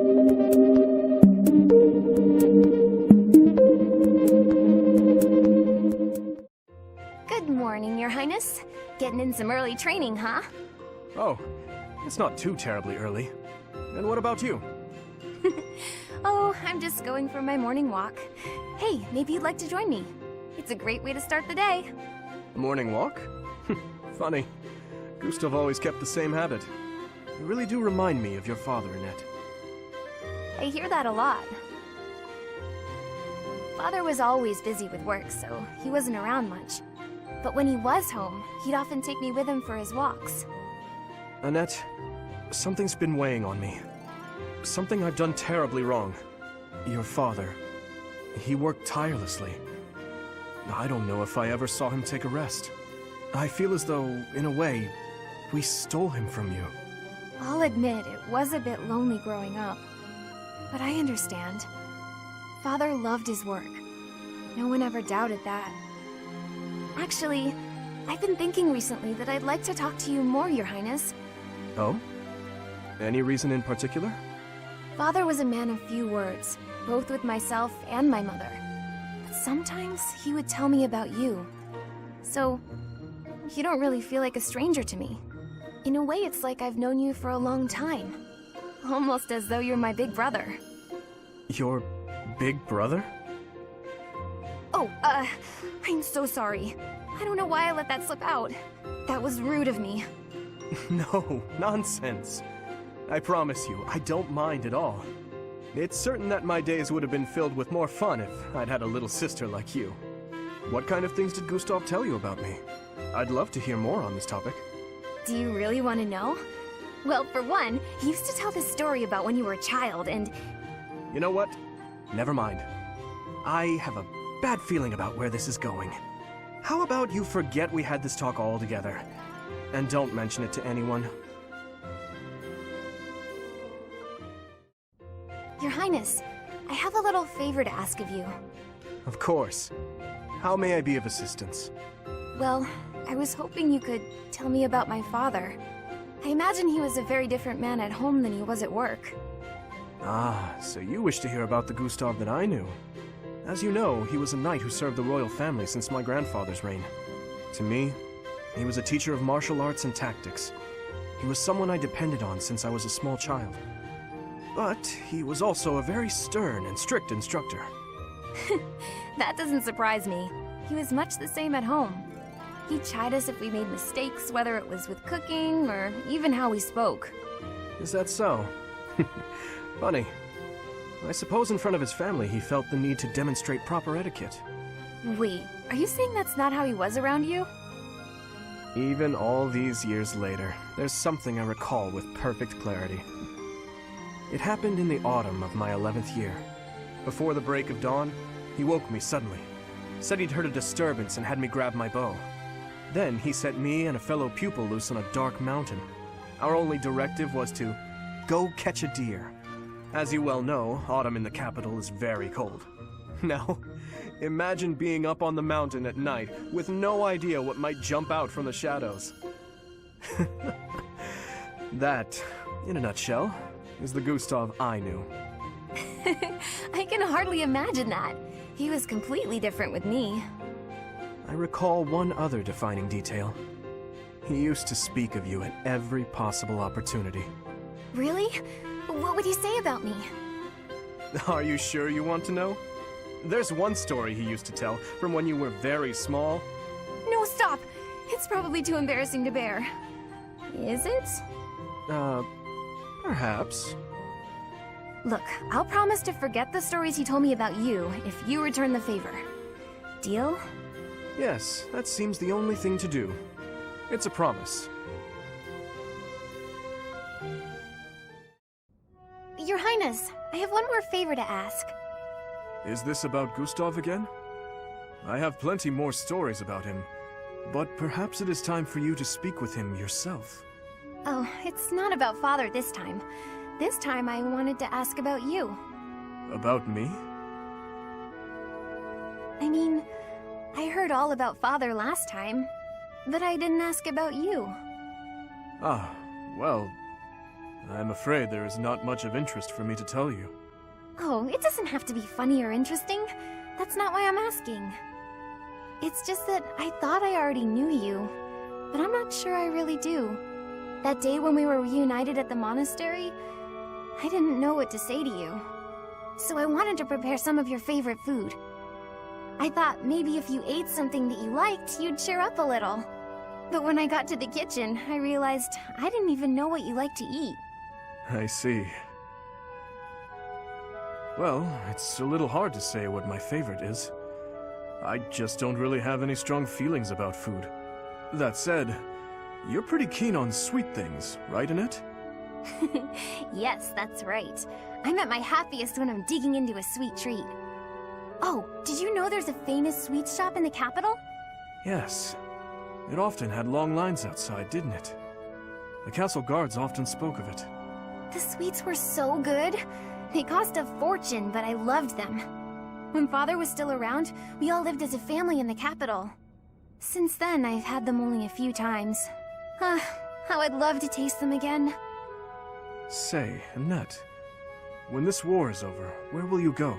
Good morning, Your Highness. Getting in some early training, huh? Oh, it's not too terribly early. And what about you? Oh, I'm just going for my morning walk. Hey, maybe you'd like to join me. It's a great way to start the day. A morning walk? Funny. Gustav always kept the same habit. You really do remind me of your father, Annette. I hear that a lot. Father was always busy with work, so he wasn't around much. But when he was home, he'd often take me with him for his walks. Annette, something's been weighing on me. Something I've done terribly wrong. Your father, he worked tirelessly. I don't know if I ever saw him take a rest. I feel as though, in a way, we stole him from you. I'll admit it was a bit lonely growing up. But I understand. Father loved his work. No one ever doubted that. Actually, I've been thinking recently that I'd like to talk to you more, Your Highness. Oh? Any reason in particular? Father was a man of few words, both with myself and my mother. But sometimes he would tell me about you. So, you don't really feel like a stranger to me. In a way, it's like I've known you for a long time. Almost as though you're my big brother. Your big brother? Oh, I'm so sorry. I don't know why I let that slip out. That was rude of me. No, nonsense. I promise you, I don't mind at all. It's certain that my days would have been filled with more fun if I'd had a little sister like you. What kind of things did Gustav tell you about me? I'd love to hear more on this topic. Do you really want to know? Well, for one, he used to tell this story about when you were a child and... You know what? Never mind. I have a bad feeling about where this is going. How about you forget we had this talk altogether? And don't mention it to anyone. Your Highness, I have a little favor to ask of you. Of course. How may I be of assistance? Well, I was hoping you could tell me about my father. I imagine he was a very different man at home than he was at work. Ah, so you wish to hear about the Gustav that I knew. As you know, he was a knight who served the royal family since my grandfather's reign. To me, he was a teacher of martial arts and tactics. He was someone I depended on since I was a small child. But he was also a very stern and strict instructor. That doesn't surprise me. He was much the same at home. He'd chide us if we made mistakes, whether it was with cooking or even how we spoke. Is that so? Funny. I suppose in front of his family he felt the need to demonstrate proper etiquette. Wait, are you saying that's not how he was around you? Even all these years later, there's something I recall with perfect clarity. It happened in the autumn of my 11th year. Before the break of dawn, he woke me suddenly. Said he'd heard a disturbance and had me grab my bow. Then he set me and a fellow pupil loose on a dark mountain. Our only directive was to go catch a deer. As you well know, autumn in the capital is very cold. Now, imagine being up on the mountain at night with no idea what might jump out from the shadows. That, in a nutshell, is the Gustav I knew. I can hardly imagine that. He was completely different with me. I recall one other defining detail. He used to speak of you at every possible opportunity. Really? What would he say about me? Are you sure you want to know? There's one story he used to tell from when you were very small. No, stop! It's probably too embarrassing to bear. Is it? Perhaps. Look, I'll promise to forget the stories he told me about you if you return the favor. Deal? Yes, that seems the only thing to do. It's a promise. Your Highness, I have one more favor to ask. Is this about Gustav again? I have plenty more stories about him, but perhaps it is time for you to speak with him yourself. Oh, it's not about Father this time. This time I wanted to ask about you. About me? I mean, I heard all about Father last time, but I didn't ask about you. Ah, well, I'm afraid there is not much of interest for me to tell you. Oh, it doesn't have to be funny or interesting. That's not why I'm asking. It's just that I thought I already knew you, but I'm not sure I really do. That day when we were reunited at the monastery, I didn't know what to say to you. So I wanted to prepare some of your favorite food. I thought maybe if you ate something that you liked, you'd cheer up a little. But when I got to the kitchen, I realized I didn't even know what you like to eat. I see. Well, it's a little hard to say what my favorite is. I just don't really have any strong feelings about food. That said, you're pretty keen on sweet things, right, Annette? Yes, that's right. I'm at my happiest when I'm digging into a sweet treat. Oh, did you know there's a famous sweet shop in the capital? Yes. It often had long lines outside, didn't it? The castle guards often spoke of it. The sweets were so good. They cost a fortune, but I loved them. When Father was still around, we all lived as a family in the capital. Since then, I've had them only a few times. How I'd love to taste them again. Say, Annette, when this war is over, where will you go?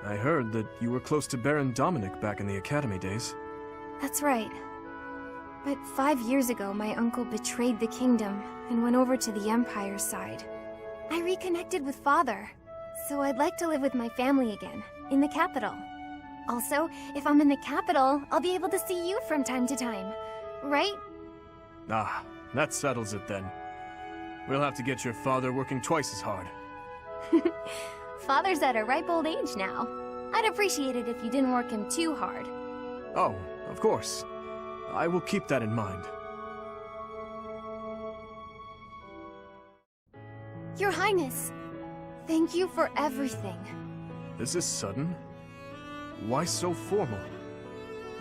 I heard that you were close to Baron Dominic back in the academy days. That's right. But 5 years ago, my uncle betrayed the kingdom and went over to the Empire's side. I reconnected with Father, so I'd like to live with my family again, in the capital. Also, if I'm in the capital, I'll be able to see you from time to time, right? Ah, that settles it then. We'll have to get your father working twice as hard. Father's at a ripe old age now. I'd appreciate it if you didn't work him too hard. Oh, of course. I will keep that in mind. Your Highness, thank you for everything. Is this sudden? Why so formal?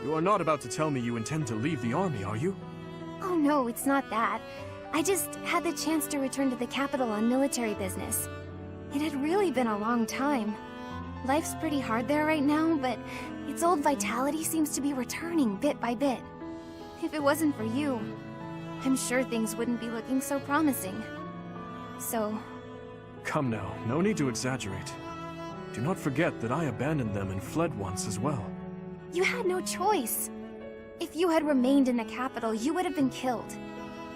You are not about to tell me you intend to leave the army, are you? Oh no, it's not that. I just had the chance to return to the capital on military business. It had really been a long time. Life's pretty hard there right now, but its old vitality seems to be returning bit by bit. If it wasn't for you, I'm sure things wouldn't be looking so promising. So... Come now, no need to exaggerate. Do not forget that I abandoned them and fled once as well. You had no choice. If you had remained in the capital, you would have been killed.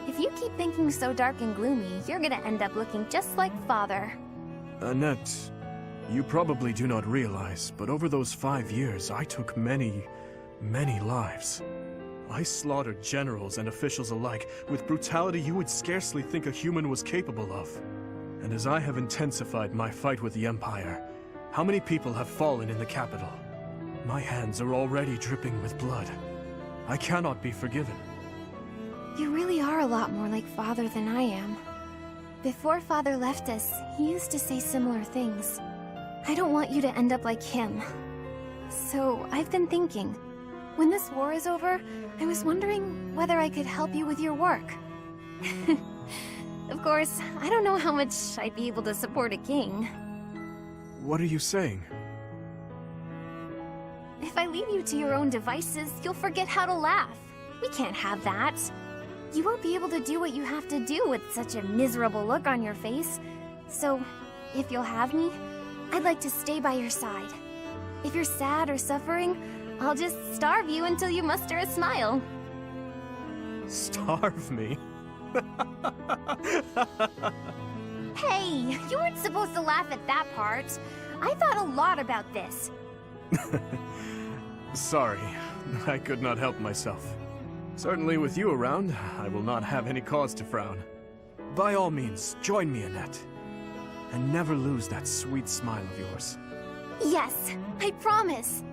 If you keep thinking so dark and gloomy, you're gonna end up looking just like Father. Annette, you probably do not realize, but over those 5 years, I took many lives. I slaughtered generals and officials alike with brutality you would scarcely think a human was capable of. And as I have intensified my fight with the Empire, how many people have fallen in the capital? My hands are already dripping with blood. I cannot be forgiven. You really are a lot more like Father than I am. Before Father left us, he used to say similar things. I don't want you to end up like him. So, I've been thinking, when this war is over, I was wondering whether I could help you with your work. Of course, I don't know how much I'd be able to support a king. What are you saying? If I leave you to your own devices, you'll forget how to laugh. We can't have that. You won't be able to do what you have to do with such a miserable look on your face. So, if you'll have me, I'd like to stay by your side. If you're sad or suffering, I'll just starve you until you muster a smile. Starve me? Hey, you weren't supposed to laugh at that part. I thought a lot about this. Sorry, I could not help myself. Certainly with you around, I will not have any cause to frown. By all means, join me, Annette. And never lose that sweet smile of yours. Yes, I promise.